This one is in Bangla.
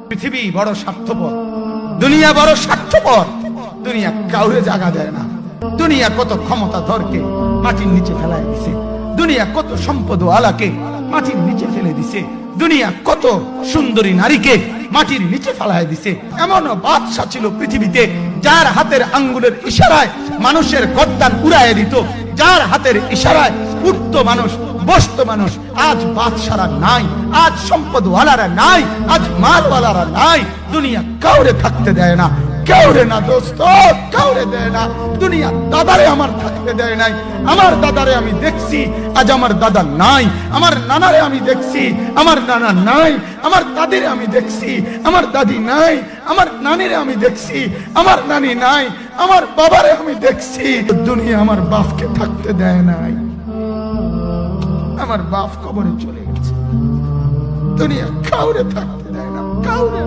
পৃথিবী বড় স্বার্থপর, দুনিয়া বড় স্বার্থপর। দুনিয়া কাউরে জায়গা দেয় না। দুনিয়া কত ক্ষমতাধরকে মাটির নিচে ফেলায় দিছে। দুনিয়া কত সম্পদ আলাকে মাটির নিচে ফেলে দিছে। দুনিয়া কত সুন্দরী নারীকে মাটির নিচে ফেলায় দিছে। এমনও বাদশা ছিল পৃথিবীতে যার হাতের আঙ্গুলের ইশারায় মানুষের গর্দান উড়াইয়া দিত, যার হাতের ইশারায় উঠত মানুষ, বসত মানুষ। আজ বাদশারা নাই, আজ সম্পদওয়ালারা নাই, আজ মালওয়ালারা নাই। দুনিয়া কাউরে থাকতে দেয় না, কাউরে না দোস্ত, কাউরে দেয় না। দুনিয়া দাদারে আমার থাকতে দেয় নাই। আমার দাদারে আমি দেখছি, আজ আমার দাদা নাই। আমার নানারে আমি দেখছি, আমার নানা নাই। আমার দাদিরে আমি দেখছি, আমার দাদি নাই। আমার নানিরে আমি দেখছি, আমার নানি নাই। আমার বাবারে আমি দেখছি। দুনিয়া আমার বাপকে থাকতে দেয় নাই। আমার বাপ কবরে চলে গেছে। দুনিয়া কাউরে থাকতে দেয় না, কাউরে।